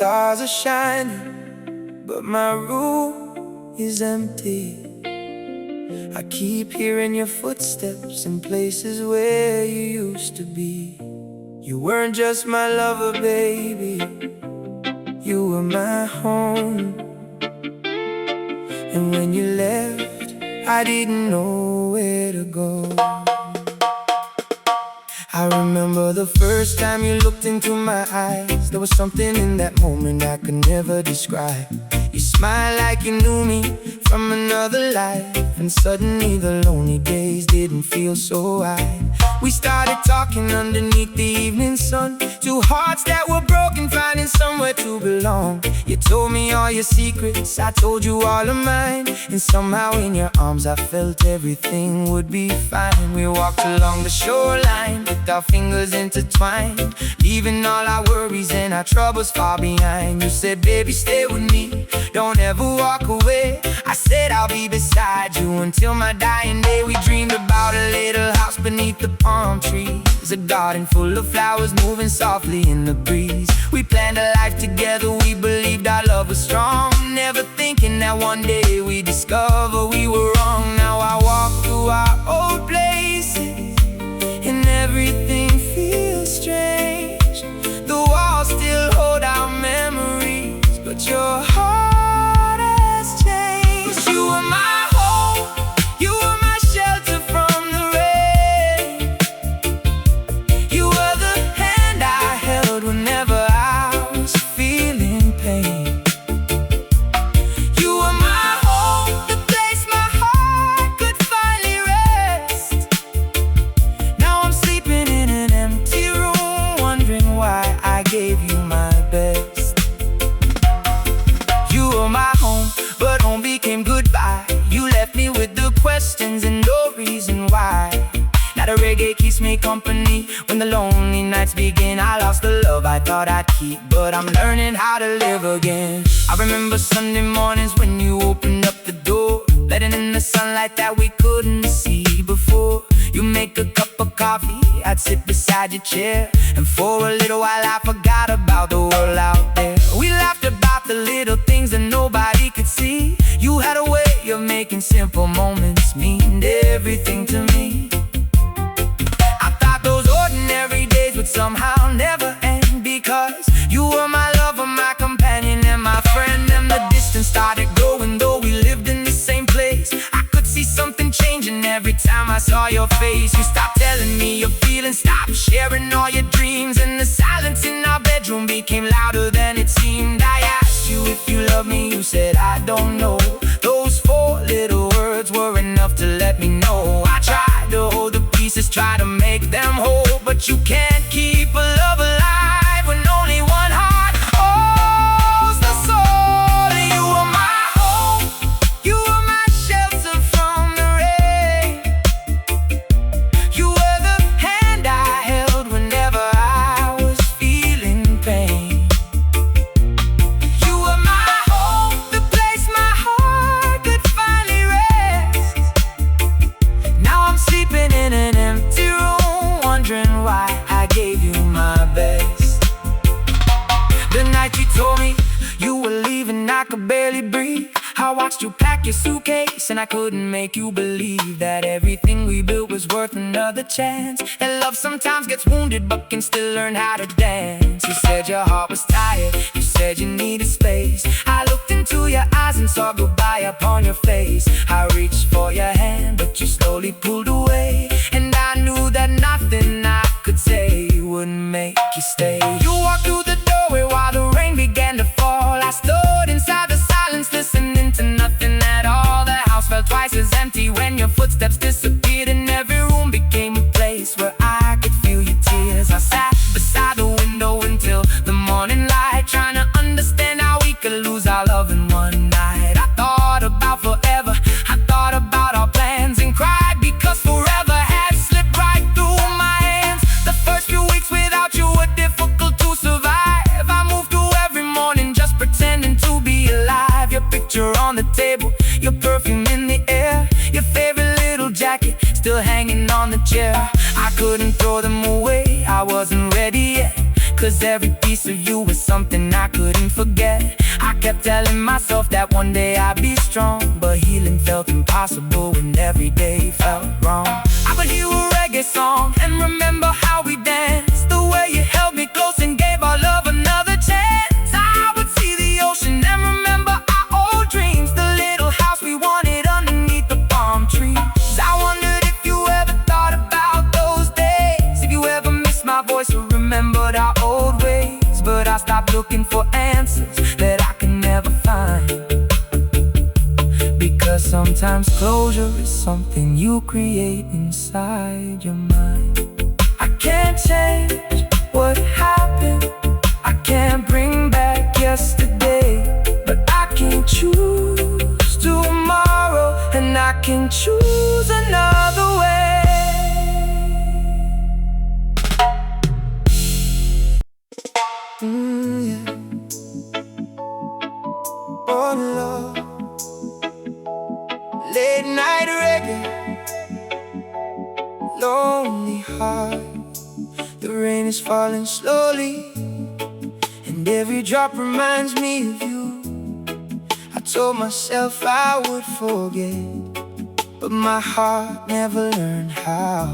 S2: stars are shining, but my room is empty. I keep hearing your footsteps in places where you used to be. You weren't just my lover, baby, you were my home. And when you left, I didn't know where to go. I remember the first time you looked into my eyes. There was something in that moment I could never describe. You smiled like you knew me from another life, and suddenly the lonely days didn't feel so right. We started talking underneath the evening sun, two hearts that were broken, finding somewhere to belong. You told me all your secrets, I told you all of mine, and somehow in your arms I felt everything would be fine. We walked along the shoreline with our fingers intertwined, leaving all our worries and our troubles far behind. You said, baby, stay with me, don't ever walk away. I said, I'll be beside you until my dying day. We dreamed about a little house beneath the palm trees, a garden full of flowers moving softly in the breeze. We planned a life together, we believed our love was strong, never thinking that one day we'd discover we were wrong. Now I walk through our old places and everything feels strange. The walls still hold our memories, but your heart has changed. You were my home, you were my shelter from the rain. You were the hand I held whenever I was feeling pain. You were my home, the place my heart could finally rest. Now I'm sleeping in an empty room, wondering why I gave you my best. You were my home, but home became goodbye. You left me with the questions and no reason why. Now the reggae keeps me company when the lonely nights begin. I lost the love I thought I'd keep, but I'm learning how to live again. I remember Sunday mornings when you opened up the door, letting in the sunlight that we couldn't see before. You make a cup of coffee, I'd sit beside your chair, and for a little while I forgot about the world out there. We laughed about the little things that nobody could see. You had a way of making simple moments mean everything to me. I thought those ordinary days would somehow never end, because you were my lover, my companion, and my friend. And the distance started growing, though we lived in the same place. I could see something changing every time I saw your face. You stopped telling me your feelings, stopped sharing all your dreams, and the silence in our bedroom became louder than it seemed. I asked you if you love me, you said I don't know. Those four little words were enough to let me know. I tried to hold the pieces, try to make them whole, but you can't keep a love alive when only one heart holds the soul. You were my home, you were my shelter from the rain. You were the hand I held whenever I was feeling pain. You were my home, the place my heart could finally rest. Now I'm sleeping in an empty room, wondering why I gave you my best. The night you told me you were leaving, I could barely breathe. I watched you pack your suitcase, and I couldn't make you believe that everything we built was worth another chance. And love sometimes gets wounded, but can still learn how to dance. You said your heart was tired, you said you needed space. I looked into your eyes and saw goodbye upon your face. I reached for your hand, but you slowly pulled away, and I knew that nothing I could say would make you stay. You walked through the doorway while the rain began to fall. I stood inside the silence, listening to nothing at all. The house felt twice as empty when your footsteps disappeared, and every room became a place where I could feel your tears. I sat beside the window until the morning light, trying to understand how we could lose our love in one night. I thought about forever, I thought about our plans, and cried because forever had slipped right through my hands. The first few weeks without you were difficult to survive. I moved through every morning just pretending to be alive. Your picture on the table, your perfume in the air, your favorite little jacket still hanging on the chair. I couldn't throw them away, I wasn't ready yet, 'cause 'cause every piece of you was something I couldn't forget. I kept telling myself that one day I'd be strong, but healing felt impossible when every day felt wrong. I would hear a reggae song and remember how we danced, the way you held me close and gave our love another chance. I would see the ocean and remember our old dreams, the little house we wanted underneath the palm trees. I wondered if you ever thought about those days, if you ever missed my voice or remembered our old ways. But I stopped looking for answers that I can never find, because sometimes closure is something you create inside your mind. I can't change what happened, I can't bring back yesterday, but I can choose tomorrow, and I can choose another way. Yeah. Oh Lord, late night reggae, lonely heart. The rain is falling slowly, and every drop reminds me of you. I told myself I would forget, but my heart never learned how.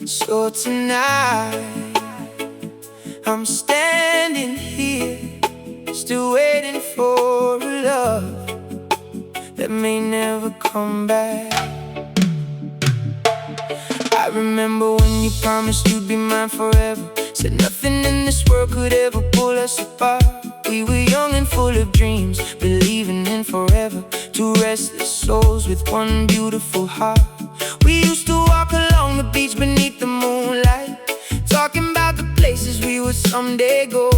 S2: So tonight I'm standing here, still waiting for a love that may never come back. I remember when you promised you'd be mine forever, said nothing in this world could ever pull us apart. We were young and full of dreams, believing in forever, two restless souls with one beautiful heart. We used to walk along the beach beneath the moonlight, talking about the places we would someday go.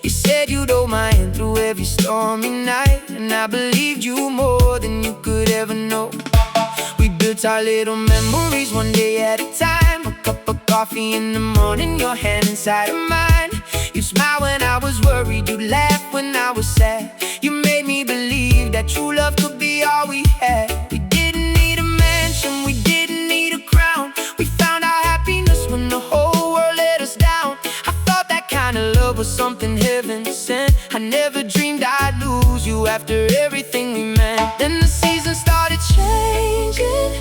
S2: You said you'd hold my hand through every stormy night, and I believed you more than you could ever know. We built our little memories one day at a time, a cup of coffee in the morning, your hand inside of mine. You'd smile when I was worried, you'd laugh when I was sad. You made me believe that true love could be all we had. We didn't need a mansion, we didn't need a crown. We found our happiness when the whole world let us down. I thought that kind of love was something heaven sent. I never dreamed I'd lose you after everything we meant. Then the seasons started changing,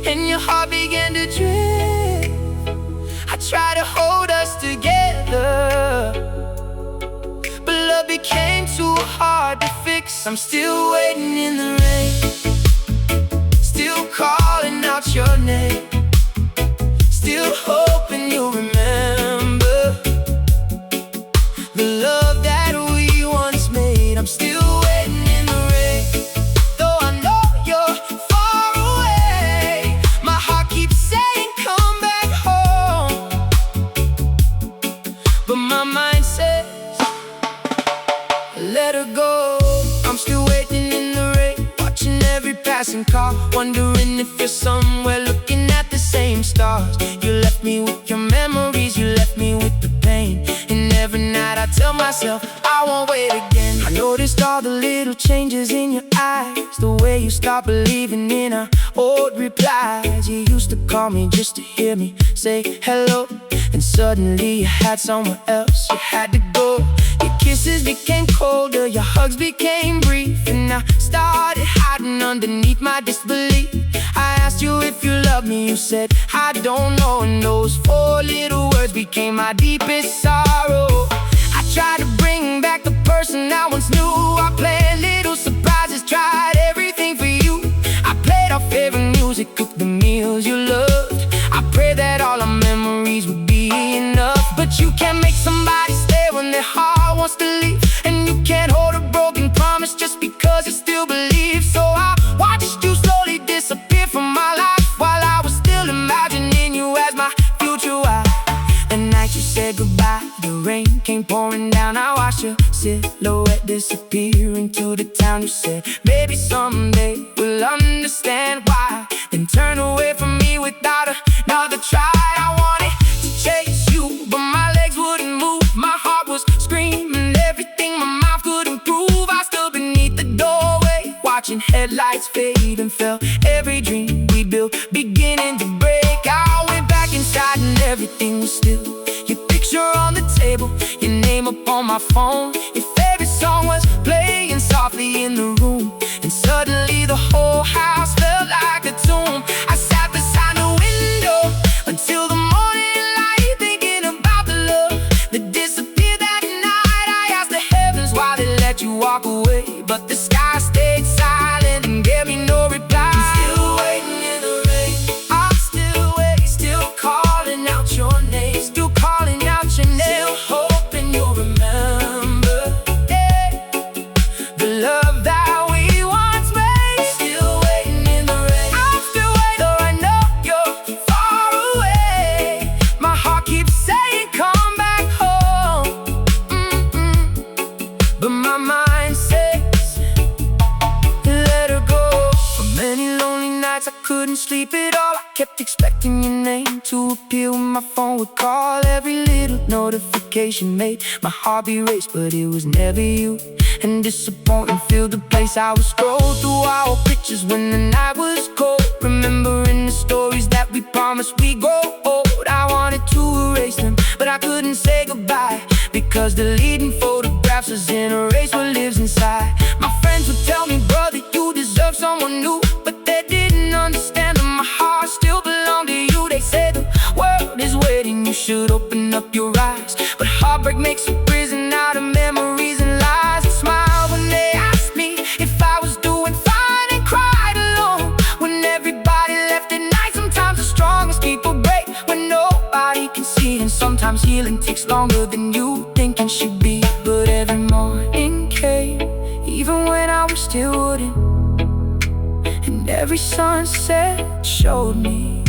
S2: and your heart began to drift. I tried to hold us together, but love became too hard to fix. I'm still waiting in the rain, still calling out your name, still hoping you'll remember the love that we once made. I'm still waiting in the rain, though I know you're far away. My heart keeps saying come back home, but my mind says let her go. I'm still waiting in the rain, watching every passing car, wondering if you're somewhere looking at the same stars. You left me with your memories, you left me with the pain, and every night I tell myself I won't wait again. I noticed all the little changes in your eyes, the way you stopped believing in our old replies. You used to call me just to hear me say hello, and suddenly you had someone else, you had to go. Your kisses became colder, your hugs became brief, and I started hiding underneath my disbelief. I asked you if you loved me, you said I don't know, and those four little words became my deepest sorrow. I tried to bring back the person I once knew. I planned little surprises, tried everything for you. I played our favorite music, cooked the meals you loved. I prayed that all our memories would be enough, but you can't make somebody stay when their heart wants to leave, and you can't hold a broken promise just because you still believe. So I watched you slowly disappear from my life, while I was still imagining you as my future wife. The night you said goodbye, the rain came pouring down. I watched your silhouette disappear into the town. You said maybe someday we'll understand why, then turn away from me without another try. I wanted to chase you, but my legs wouldn't move. My heart was screaming everything my mouth couldn't prove. I stood beneath the doorway, watching headlights fade and fell. Every dream we built beginning to break. I went back inside and everything was still. Your picture on the table, your name upon my phone. Your favorite song was playing softly in the room, and suddenly the whole house felt like a tomb. I sat beside the window until the morning light, thinking about the love that disappeared that night. I asked the heavens why they let you walk away, but the sky stayed silent and gave me no reply. I'm still waiting in the rain. I'm still waiting, still calling out your name, still calling out your name, still hoping you'll remember, yeah, the love that we once made. Still waiting in the rain. I'm still waiting, though I know you're far away. My heart keeps saying come back home, but my mind says let her go. For many lonely nights I couldn't sleep at all. I kept expecting your name to appear when my phone would call. Every little notification made my heart be raced, but it was never you. And disappointment filled the place. I would scroll through our old pictures when the night was cold, remembering the stories that we promised we'd grow old. I wanted to erase them, but I couldn't say goodbye, because deleting photographs doesn't erase what lives inside. My friends would tell me, brother, you deserve someone new, but they didn't understand that my heart still belonged to you. They said the world is waiting, you should open up your eyes, but heartbreak makes a prison out of memories and lies. I smiled when they asked me if I was doing fine, and cried alone when everybody left at night. Sometimes the strongest people break when nobody can see, and sometimes healing takes longer than you think it should be. But every morning came, even when I was still wooden, and every sunset showed me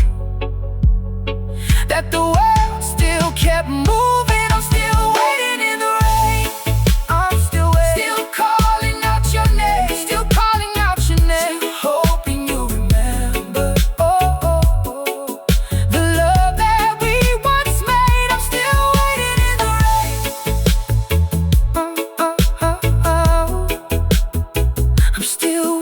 S2: that the world still kept moving. I'm still waiting in the rain. I'm still waiting, still calling out your name, still calling out your name, still hoping you remember, oh, oh, oh, the love that we once made. I'm still waiting in the rain. Oh, oh, oh, oh. I'm still